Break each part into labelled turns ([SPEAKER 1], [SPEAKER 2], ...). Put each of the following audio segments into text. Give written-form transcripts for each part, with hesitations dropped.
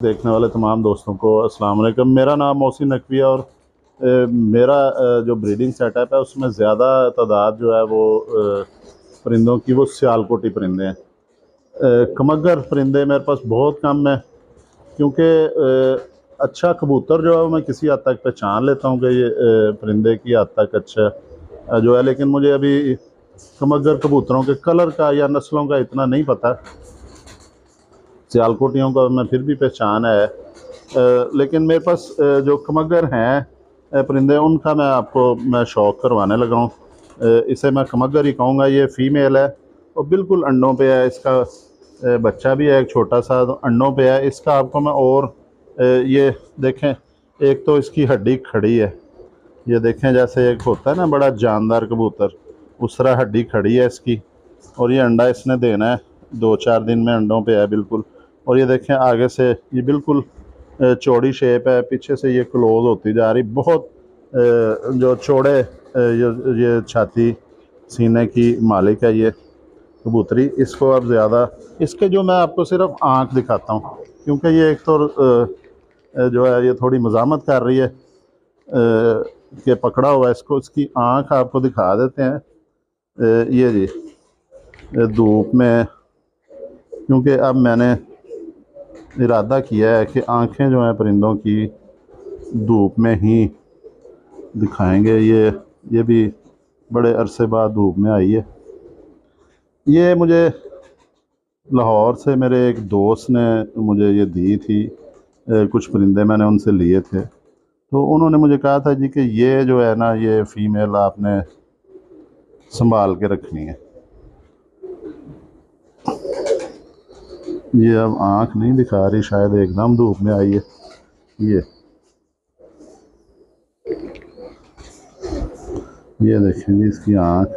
[SPEAKER 1] देखने वाले तमाम दोस्तों को अस्सलाम वालेकुम। मेरा नाम मोहसिन नकवी है और मेरा जो ब्रीडिंग सेटअप है उसमें ज़्यादा तादाद जो है वो परिंदों की वो सियालकोटी परिंदे हैं। कमगर परिंदे मेरे पास बहुत कम है क्योंकि अच्छा कबूतर जो है वो मैं किसी हद तक पहचान लेता हूँ कि ये परिंदे की हद तक अच्छा जो है, लेकिन मुझे अभी कमगर कबूतरों के कलर का या नस्लों का इतना नहीं पता। सियालकोटियों का मैं फिर भी पहचान है। लेकिन मेरे पास जो कमगर हैं परिंदे, उनका मैं शौक़ करवाने लगा हूँ। इसे मैं कमगर ही कहूँगा। ये फ़ीमेल है और बिल्कुल अंडों पे है। इसका बच्चा भी है एक छोटा सा, तो अंडों पे है इसका। आपको मैं और ये देखें, एक तो इसकी हड्डी खड़ी है, ये देखें जैसे एक होता है ना बड़ा जानदार कबूतर, उस तरह हड्डी खड़ी है इसकी। और ये अंडा इसने देना है, 2-4 दिन में अंडों पे है बिल्कुल। और ये देखें आगे से ये बिल्कुल चौड़ी शेप है, पीछे से ये क्लोज होती जा रही। बहुत जो चौड़े ये छाती सीने की मालिक है ये कबूतरी। इसको अब ज़्यादा इसके जो मैं आपको सिर्फ आँख दिखाता हूँ क्योंकि ये एक तो जो है ये थोड़ी मज़ामत कर रही है कि पकड़ा हुआ है इसको। इसकी आँख आपको दिखा देते हैं। ये जी धूप में, क्योंकि अब मैंने इरादा किया है कि आँखें जो हैं परिंदों की धूप में ही दिखाएंगे। ये भी बड़े अरसे बाद धूप में आई है। ये मुझे लाहौर से मेरे एक दोस्त ने मुझे ये दी थी। कुछ परिंदे मैंने उनसे लिए थे, तो उन्होंने मुझे कहा था जी कि ये जो है ना, ये फ़ीमेल आपने संभाल के रखनी है। ये अब आँख नहीं दिखा रही, शायद एकदम धूप में आई है। ये देखें जी इसकी आँख।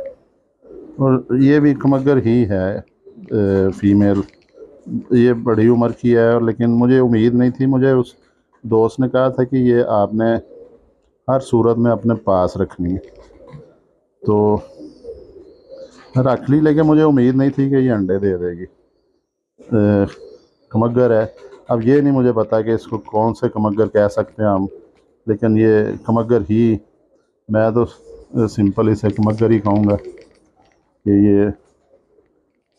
[SPEAKER 1] और ये भी कमगर ही है फ़ीमेल। ये बड़ी उम्र की है, लेकिन मुझे उम्मीद नहीं थी। मुझे उस दोस्त ने कहा था कि ये आपने हर सूरत में अपने पास रखनी है, तो रख ली। लेकिन मुझे उम्मीद नहीं थी कि ये अंडे दे देगी। कमगर है। अब ये नहीं मुझे पता कि इसको कौन से कमगर कह सकते हैं हम, लेकिन ये कमगर ही, मैं तो सिंपल इसे कमगर ही कहूँगा कि ये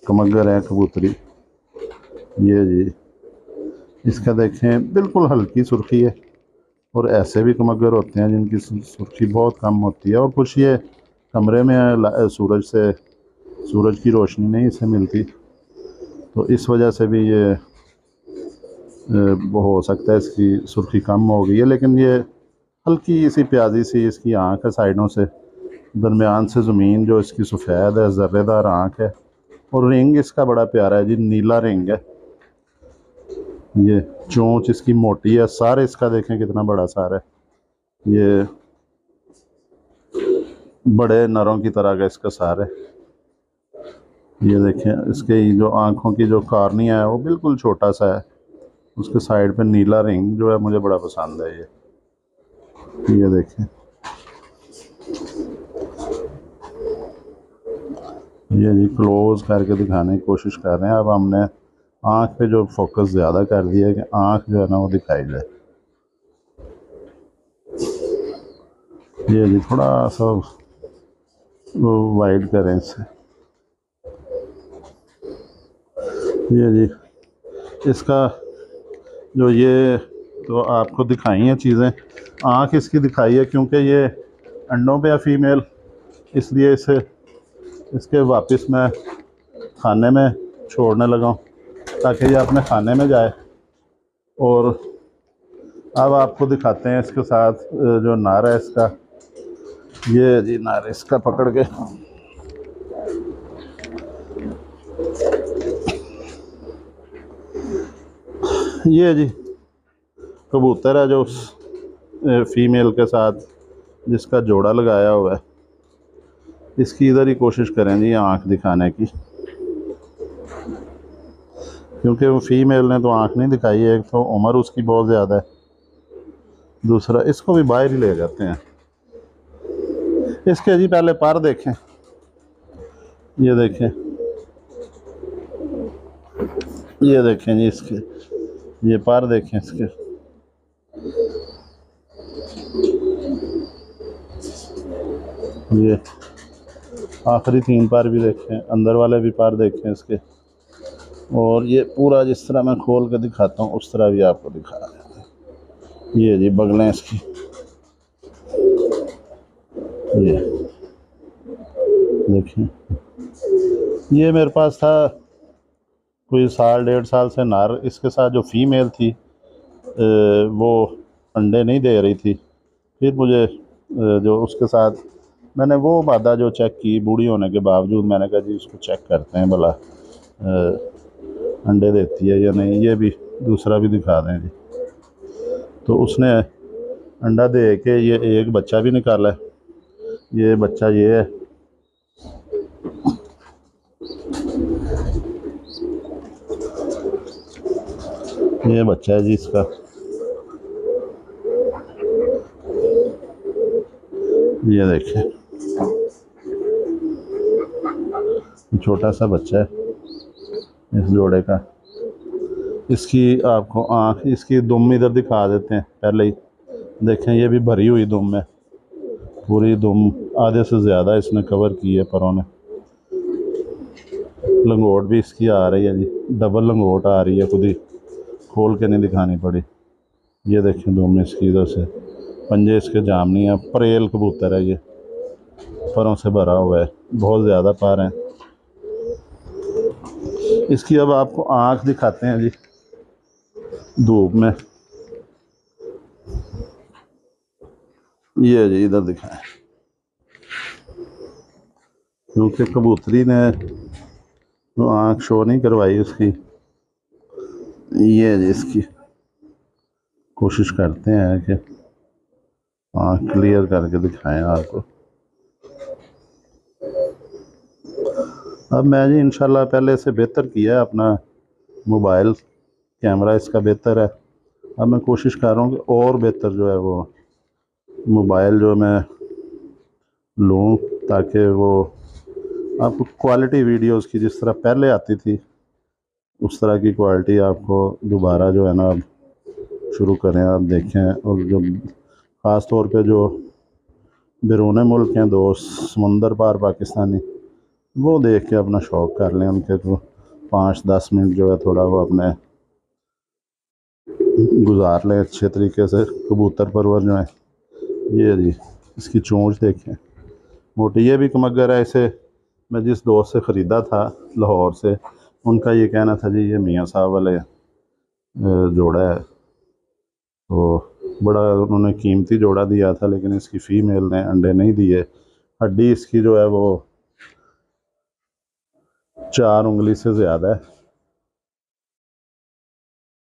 [SPEAKER 1] कमगर है कबूतरी। ये जी इसका देखें बिल्कुल हल्की सुर्खी है। और ऐसे भी कमगर होते हैं जिनकी सुर्खी बहुत कम होती है। और कुछ ये कमरे में सूरज की रोशनी नहीं इसे मिलती, तो इस वजह से भी ये वो हो सकता है इसकी सुर्खी कम हो गई है। लेकिन ये हल्की सी प्याजी सी इसकी आँख है, साइडों से दरमियान से ज़मीन जो इसकी सफ़ेद है, ज़र्रेदार आँख है। और रिंग इसका बड़ा प्यारा है जी, नीला रिंग है। ये चोंच इसकी मोटी है। सार इसका देखें कितना बड़ा सार है। ये बड़े नरों की तरह का इसका सार है। ये देखें इसके जो आँखों की जो कॉर्निया है वो बिल्कुल छोटा सा है। उसके साइड पे नीला रिंग जो है मुझे बड़ा पसंद है। ये देखें, ये जी क्लोज करके दिखाने की कोशिश कर रहे हैं। अब हमने आँख पे जो फोकस ज़्यादा कर दिया है कि आँख जो है ना वो दिखाई जाए। ये जी थोड़ा सा वाइड करें इससे। ये जी इसका जो ये तो आपको दिखाई हैं चीज़ें। आँख इसकी दिखाई है क्योंकि ये अंडों पे है फ़ीमेल, इसलिए इसे इसके वापस मैं खाने में छोड़ने लगा हूँ ताकि ये अपने खाने में जाए। और अब आपको दिखाते हैं इसके साथ जो नार है इसका। ये जी नार इसका पकड़ के, ये जी कबूतर है जो उस फ़ीमेल के साथ जिसका जोड़ा लगाया हुआ है। इसकी इधर ही कोशिश करें जी आँख दिखाने की, क्योंकि वो फ़ीमेल ने तो आँख नहीं दिखाई है। एक तो उम्र उसकी बहुत ज़्यादा है, दूसरा इसको भी बाहर ही ले जाते हैं। इसके जी पहले पर देखें, ये देखें, ये देखें जी इसके ये पर देखें इसके, ये आखिरी 3 पर भी देखें, अंदर वाले भी पर देखें इसके। और ये पूरा जिस तरह मैं खोल के दिखाता हूँ उस तरह भी आपको दिखा रहा है। ये जी बगलें इसकी, ये देखिए, ये मेरे पास था कोई 1.5 साल से नर। इसके साथ जो फीमेल थी वो अंडे नहीं दे रही थी। फिर मुझे जो उसके साथ मैंने वो मादा जो चेक की बूढ़ी होने के बावजूद, मैंने कहा जी इसको चेक करते हैं भला अंडे देती है या नहीं। ये भी दूसरा भी दिखा दें जी। तो उसने अंडा दे के ये एक बच्चा भी निकाला है। ये बच्चा ये है, ये बच्चा है जी इसका। ये देखें, छोटा सा बच्चा है इस जोड़े का। इसकी आपको आँख, इसकी दुम इधर दिखा देते हैं पहले ही। देखें ये भी भरी हुई दुम है, पूरी दुम आधे से ज़्यादा इसने कवर की है परों ने। लंगोट भी इसकी आ रही है जी, डबल लंगोट आ रही है, खुद ही खोल के नहीं दिखानी पड़ी। ये देखें दुम इसकी इधर से, पंजे इसके जामनी है। परेल कबूतर है ये, परों से भरा हुआ है, बहुत ज़्यादा पर हैं इसकी। अब आपको आँख दिखाते हैं जी धूप में। ये जी इधर दिखाएं, क्योंकि कबूतरी ने तो आँख शो नहीं करवाई उसकी। ये जी इसकी कोशिश करते हैं कि आँख क्लियर करके दिखाएं आपको। अब मैं जी इंशाल्लाह पहले से बेहतर किया है, अपना मोबाइल कैमरा इसका बेहतर है। अब मैं कोशिश कर रहा हूँ कि और बेहतर जो है वो मोबाइल जो मैं लूँ, ताकि वो आपको क्वालिटी वीडियोस की जिस तरह पहले आती थी उस तरह की क्वालिटी आपको दोबारा जो है ना अब शुरू करें, आप देखें। और जो ख़ास तौर पे जो बैरून मुल्क हैं दोस्त, समंदर पार पाकिस्तानी, वो देख के अपना शौक़ कर लें। उनके तो 5-10 मिनट जो है थोड़ा वो अपने गुजार लें अच्छे तरीके से। कबूतर परवर जो है, ये जी इसकी चोंच देखें मोटी। ये भी कमगर है। इसे मैं जिस दोस्त से ख़रीदा था लाहौर से, उनका ये कहना था जी ये मियाँ साहब वाले जोड़ा है। तो बड़ा उन्होंने कीमती जोड़ा दिया था, लेकिन इसकी फ़ीमेल ने अंडे नहीं दिए। हड्डी इसकी जो है वो 4 उंगली से ज़्यादा है।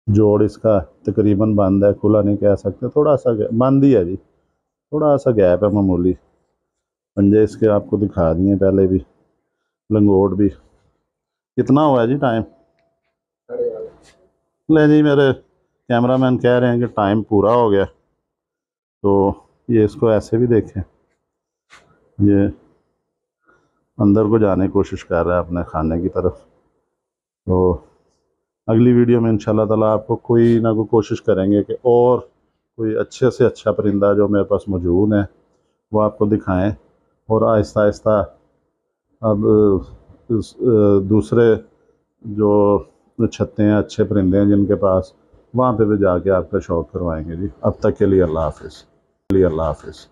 [SPEAKER 1] जोड़ इसका तकरीबन बंद है, खुला नहीं कह सकते, थोड़ा सा बंद ही है जी, थोड़ा सा गैप है मामूली। पंजे इसके आपको दिखा दिए पहले भी, लंगोट भी। कितना हुआ है जी टाइम? ले जी मेरे कैमरामैन कह रहे हैं कि टाइम पूरा हो गया। तो ये इसको ऐसे भी देखें, ये अंदर को जाने की कोशिश कर रहा है अपने खाने की तरफ। तो अगली वीडियो में इंशाल्लाह ताला आपको कोई ना कोई कोशिश करेंगे कि और कोई अच्छे से अच्छा परिंदा जो मेरे पास मौजूद है वो आपको दिखाएं। और आहिस्ता आहिस्ता अब दूसरे जो छत्ते हैं, अच्छे परिंदे हैं जिनके पास, वहाँ पे भी जाके आपका शौक़ करवाएंगे जी। अब तक के लिए अल्लाह हाफ़िज़।